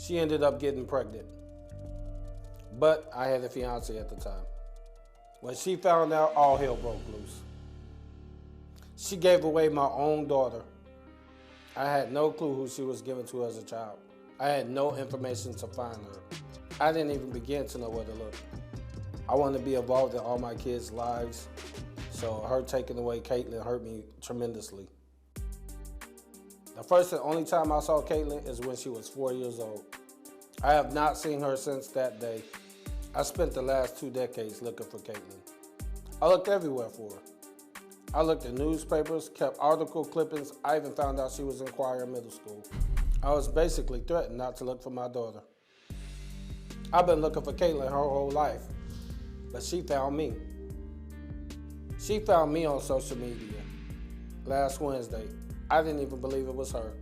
She ended up getting pregnant. But I had a fiance at the time. When she found out, all hell broke loose. She gave away my own daughter. I had no clue who she was given to as a child. I had no information to find her. I didn't even begin to know where to look. I wanted to be involved in all my kids' lives, so her taking away Caitlyn hurt me tremendously. The first and only time I saw Caitlyn is when she was 4 years old. I have not seen her since that day. I spent the last 2 decades looking for Caitlyn. I looked everywhere for her. I looked in newspapers, kept article clippings. I even found out she was in choir in middle school. I was basically threatened not to look for my daughter. I've been looking for Caitlyn her whole life, but she found me. She found me on social media last Wednesday. I didn't even believe it was her.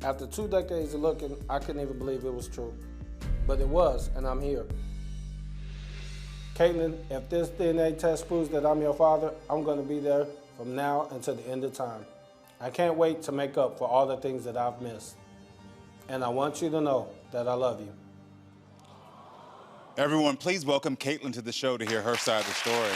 After 2 decades of looking, I couldn't even believe it was true. But it was, and I'm here. Caitlyn, if this DNA test proves that I'm your father, I'm gonna be there from now until the end of time. I can't wait to make up for all the things that I've missed. And I want you to know that I love you. Everyone, please welcome Caitlyn to the show to hear her side of the story.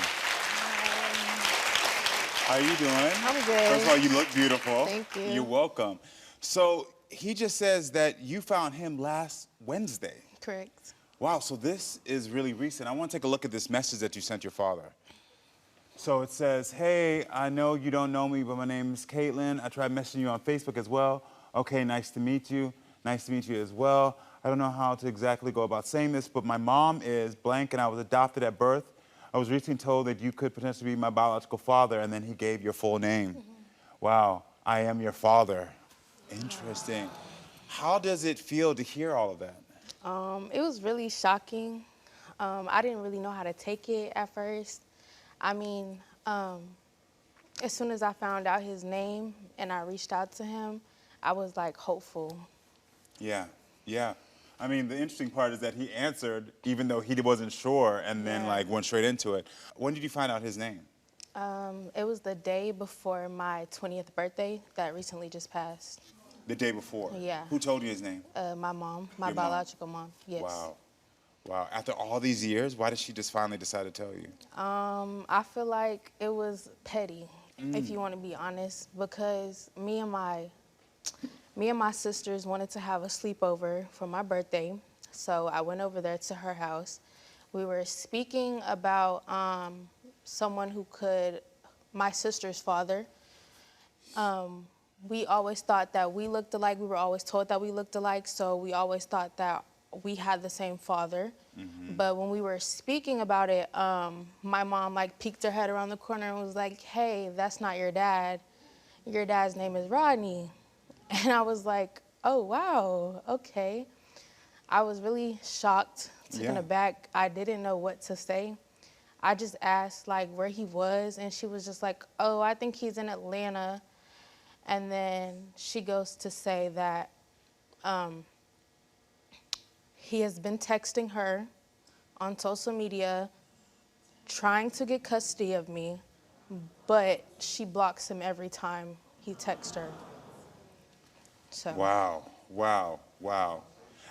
How are you doing? I'm good. First of all, you look beautiful. Thank you. You're welcome. So he just says that you found him last Wednesday. Correct. Wow, so this is really recent. I want to take a look at this message that you sent your father. So it says, hey, I know you don't know me, but my name is Caitlyn. I tried messaging you on Facebook as well. Okay, nice to meet you. Nice to meet you as well. I don't know how to exactly go about saying this, but my mom is blank and I was adopted at birth. I was recently told that you could potentially be my biological father, and then he gave your full name. Mm-hmm. Wow, I am your father. Interesting. How does it feel to hear all of that? It was really shocking. I didn't really know how to take it at first. I mean, as soon as I found out his name and I reached out to him, I was like hopeful. Yeah, yeah. I mean, the interesting part is that he answered even though he wasn't sure and then like went straight into it. When did you find out his name? It was the day before my 20th birthday that recently just passed. The day before? Yeah. Who told you his name? My mom, my Your biological mom, yes. Wow. Wow. After all these years, why did she just finally decide to tell you? I feel like it was petty, if you want to be honest, because me and my sisters wanted to have a sleepover for my birthday, so I went over there to her house. We were speaking about someone who could, my sister's father. We always thought that we looked alike. We were always told that we looked alike, so we always thought that we had the same father. Mm-hmm. But when we were speaking about it, my mom like peeked her head around the corner and was like, hey, that's not your dad. Your dad's name is Rodney. And I was like, oh, wow, okay. I was really shocked, taken aback. I didn't know what to say. I just asked like where he was, and she was just like, oh, I think he's in Atlanta. And then she goes to say that he has been texting her on social media, trying to get custody of me, but she blocks him every time he texts her. So. Wow, wow, wow.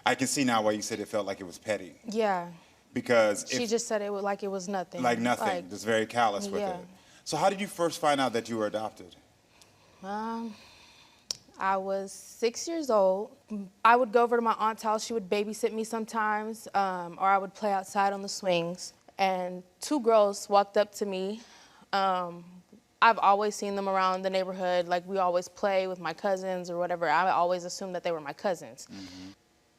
I can see now why you said it felt like it was petty. Yeah. Because she just said it like it was nothing. Like nothing, like, just very callous with it. So how did you first find out that you were adopted? I was 6 years old. I would go over to my aunt's house. She would babysit me sometimes, or I would play outside on the swings. And 2 girls walked up to me. I've always seen them around the neighborhood. Like, we always play with my cousins or whatever. I always assumed that they were my cousins. Mm-hmm.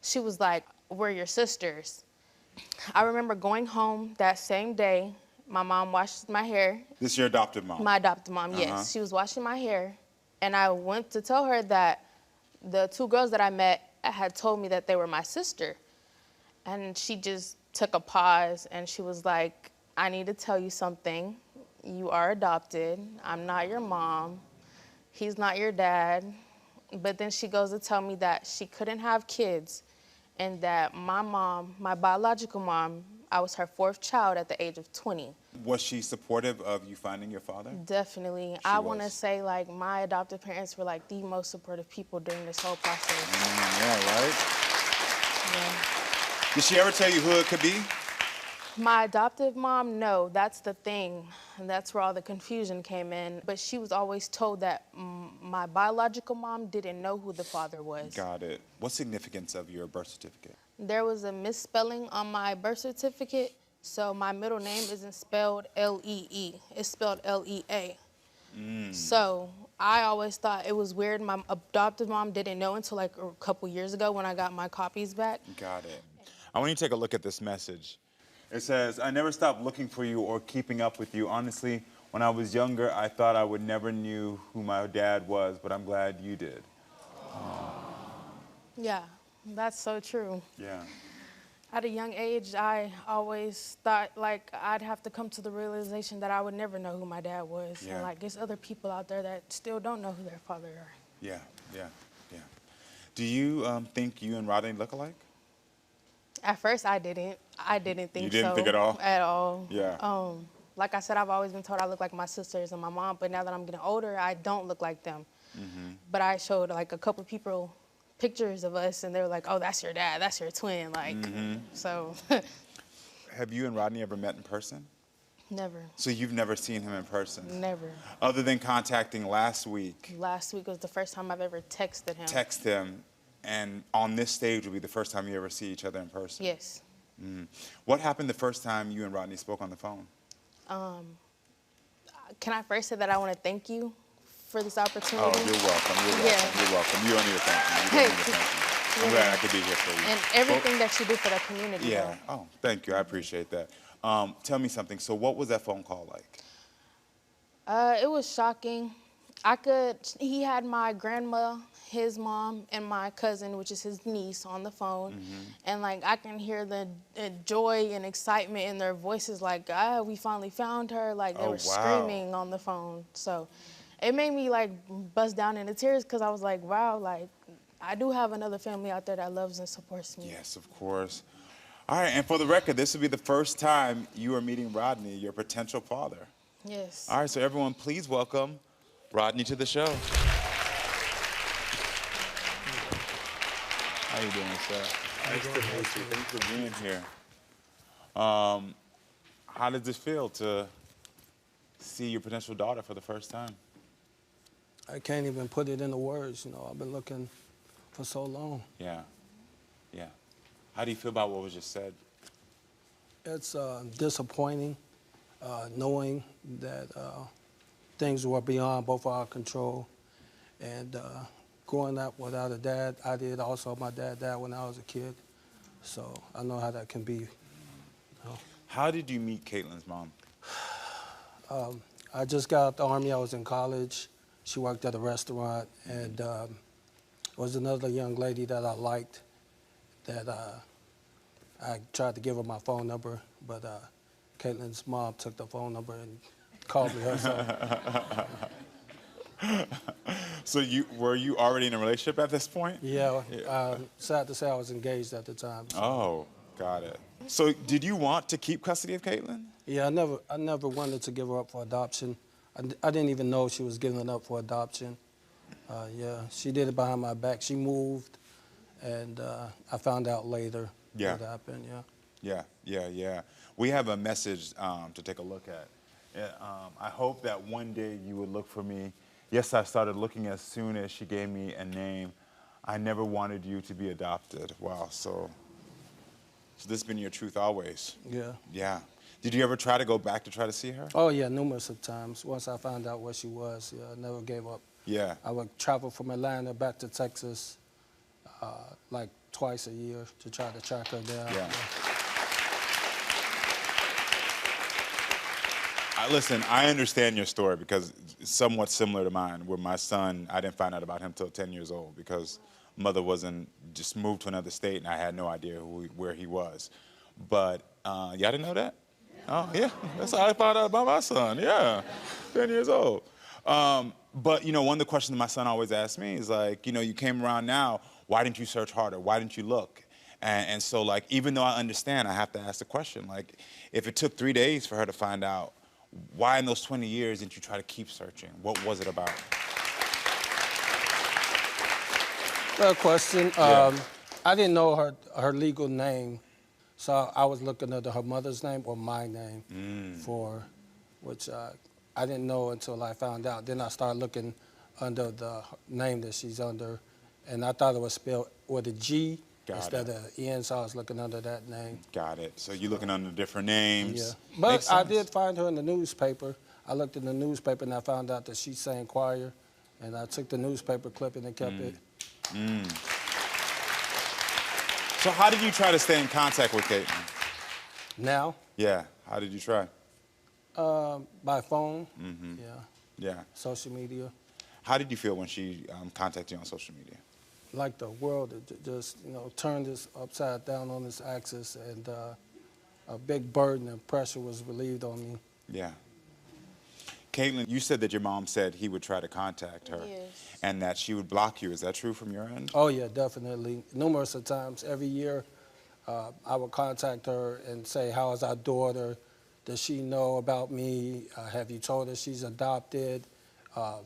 She was like, we're your sisters. I remember going home that same day. My mom washed my hair. This is your adopted mom? My adopted mom, yes. She was washing my hair. And I went to tell her that the 2 girls that I met had told me that they were my sister. And she just took a pause and she was like, I need to tell you something. You are adopted. I'm not your mom. He's not your dad. But then she goes to tell me that she couldn't have kids and that my mom, my biological mom, I was her 4th child at the age of 20. Was she supportive of you finding your father? Definitely. I want to say, like, my adoptive parents were, like, the most supportive people during this whole process. Yeah, right? Did she ever tell you who it could be? My adoptive mom, no, that's the thing. And that's where all the confusion came in. But she was always told that my biological mom didn't know who the father was. Got it. What's significance of your birth certificate? There was a misspelling on my birth certificate, so my middle name isn't spelled L-E-E. It's spelled L-E-A. So I always thought it was weird. My adoptive mom didn't know until like a couple years ago when I got my copies back. Got it. I want you to take a look at this message. It says, I never stopped looking for you or keeping up with you. Honestly, when I was younger, I thought I would never knew who my dad was, but I'm glad you did. Yeah, that's so true. Yeah. At a young age, I always thought like I'd have to come to the realization that I would never know who my dad was. Yeah. And like there's other people out there that still don't know who their father are. Yeah, yeah, yeah. Do you think you and Rodney look alike? At first, I didn't think so. You didn't think at all? At all. Yeah. Like I said, I've always been told I look like my sisters and my mom, but now that I'm getting older, I don't look like them. But I showed like a couple people pictures of us, and they were like, "Oh, that's your dad. That's your twin." Like, so. Have you and Rodney ever met in person? Never. So you've never seen him in person? Never. Other than contacting last week? Last week was the first time I've ever texted him. Text him, and on this stage will be the first time you ever see each other in person? Yes. What happened the first time you and Rodney spoke on the phone? Can I first say that I want to thank you for this opportunity? Oh, you're welcome. You're welcome. Yeah. You're welcome. You don't need to thank me. You don't need to thank me. I'm glad I could be here for you. And everything that you do for the community. Yeah. Oh, thank you. I appreciate that. Tell me something. So what was that phone call like? It was shocking. He had my grandma, his mom, and my cousin, which is his niece, on the phone. And like I can hear the joy and excitement in their voices, like, we finally found her. Like they were screaming on the phone. So it made me like bust down into tears because I was like, wow, like I do have another family out there that loves and supports me. Yes, of course. All right, and for the record, this will be the first time you are meeting Rodney, your potential father. Yes. All right, so everyone, please welcome Rodney to the show. How you doing, sir? Nice to meet you. Thanks for being here. How does it feel to see your potential daughter for the first time? I can't even put it into words, you know. I've been looking for so long. Yeah, yeah. How do you feel about what was just said? It's disappointing knowing that things were beyond both our control. And growing up without a dad, I did also. My dad died when I was a kid, so I know how that can be. You know. How did you meet Caitlyn's mom? I just got out the Army. I was in college. She worked at a restaurant, and there was another young lady that I liked that I tried to give her my phone number, but Caitlyn's mom took the phone number and called me herself. So were you already in a relationship at this point? Yeah, sad to say I was engaged at the time. So. Oh, got it. So did you want to keep custody of Caitlyn? Yeah, I never wanted to give her up for adoption. I didn't even know she was giving it up for adoption. Yeah, she did it behind my back. She moved, and I found out later what happened, Yeah. We have a message to take a look at. I hope that one day you would look for me. Yes, I started looking as soon as she gave me a name. I never wanted you to be adopted. Wow, so this has been your truth always. Yeah. Yeah. Did you ever try to go back to try to see her? Oh, yeah, numerous of times. Once I found out where she was, yeah, I never gave up. Yeah. I would travel from Atlanta back to Texas like twice a year to try to track her down. Yeah. Listen, I understand your story because it's somewhat similar to mine, where my son, I didn't find out about him till 10 years old because mother just moved to another state and I had no idea where he was. But y'all didn't know that? Oh, yeah, that's how I found out about my son, yeah, 10 years old. But, you know, one of the questions my son always asks me is like, you know, you came around now, why didn't you search harder? Why didn't you look? And so, like, even though I understand, I have to ask the question, like, if it took 3 days for her to find out, why in those 20 years didn't you try to keep searching? What was it about? Good question. Yeah. I didn't know her legal name So I was looking under her mother's name or my name which I didn't know until I found out. Then I started looking under the name that she's under, and I thought it was spelled with a G instead of N, so I was looking under that name. Got it. So you're looking under different names. Yeah. But I did find her in the newspaper. I looked in the newspaper and I found out that she sang choir, and I took the newspaper clipping and kept it. So how did you try to stay in contact with Caitlyn? Now? Yeah. How did you try? By phone. Yeah. Social media. How did you feel when she contacted you on social media? Like the world just, turned this upside down on its axis, and a big burden and pressure was relieved on me. Yeah. Caitlyn, you said that your mom said he would try to contact her and that she would block you. Is that true from your end? Oh, yeah, definitely. Numerous of times. Every year, I would contact her and say, how is our daughter? Does she know about me? Have you told her she's adopted? Has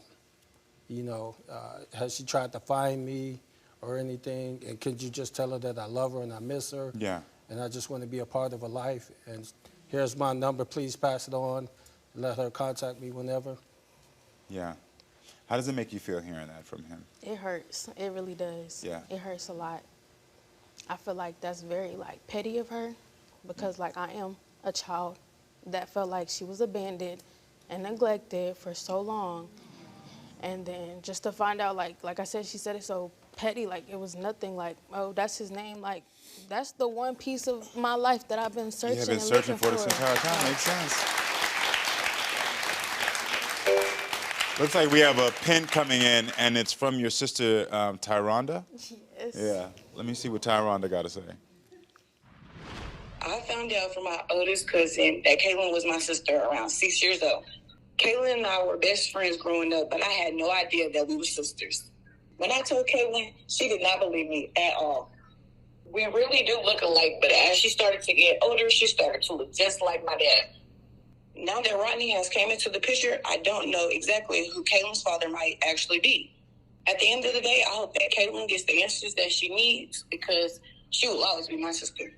she tried to find me or anything? And could you just tell her that I love her and I miss her? Yeah. And I just want to be a part of her life. And here's my number. Please pass it on. Let her contact me whenever. Yeah. How does it make you feel hearing that from him? It hurts. It really does. Yeah. It hurts a lot. I feel like that's very, petty of her because, I am a child that felt like she was abandoned and neglected for so long. And then just to find out, like I said, she said it so petty, it was nothing, oh, that's his name. That's the one piece of my life that I've been searching You have been and searching looking for this entire time. Makes sense. Looks like we have a pin coming in, and it's from your sister, Tyronda? Yes. Yeah. Let me see what Tyronda got to say. I found out from my oldest cousin that Caitlyn was my sister around 6 years old. Caitlyn and I were best friends growing up, but I had no idea that we were sisters. When I told Caitlyn, she did not believe me at all. We really do look alike, but as she started to get older, she started to look just like my dad. Now that Rodney has came into the picture, I don't know exactly who Caitlyn's father might actually be. At the end of the day, I hope that Caitlyn gets the answers that she needs because she will always be my sister.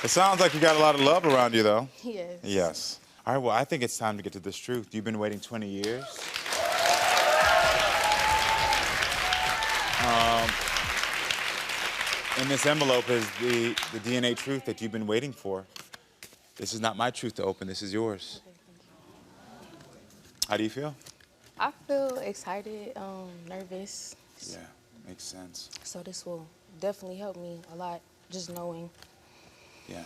It sounds like you got a lot of love around you, though. Yes. Yes. All right, well, I think it's time to get to this truth. You've been waiting 20 years. In this envelope is the DNA truth that you've been waiting for. This is not my truth to open. This is yours. How do you feel? I feel excited, nervous. Yeah, makes sense. So this will definitely help me a lot, just knowing. Yeah.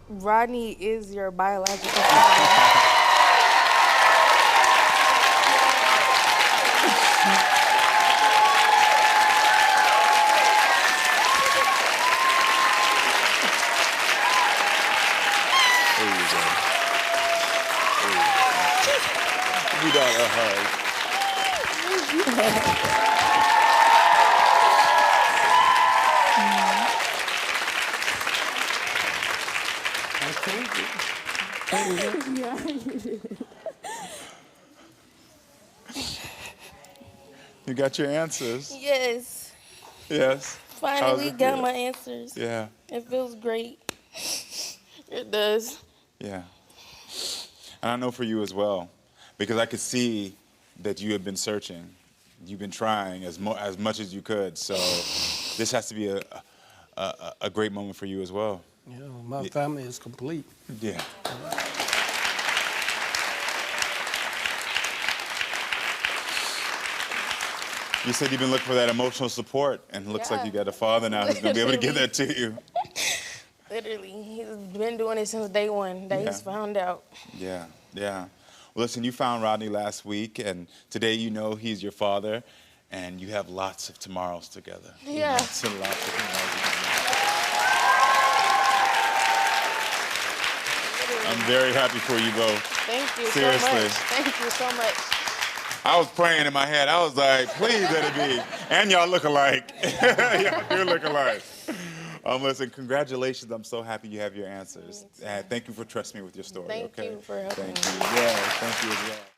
Rodney is your biological father. There you go. Give me that a hug. You got your answers. Yes. Yes. Finally got my answers. Yeah. It feels great. It does. Yeah. And I know for you as well, because I could see that you have been searching. You've been trying as much as you could. So this has to be a great moment for you as well. Yeah, my family is complete. Yeah. You said you've been looking for that emotional support, and it looks like you got a father now who's going to be able to give that to you. Literally, he's been doing it since day one that he's found out. Yeah, yeah. Well, listen, you found Rodney last week, and today you know he's your father, and you have lots of tomorrows together. Yeah. Lots and lots of tomorrows together. I'm very happy for you both. Thank you Seriously. so much. Thank you so much. I was praying in my head. I was like, please let it be. And y'all look alike. You look alike. Listen, congratulations. I'm so happy you have your answers. Thank you for trusting me with your story. Thank you for helping Thank me. you. Yeah, thank you as well.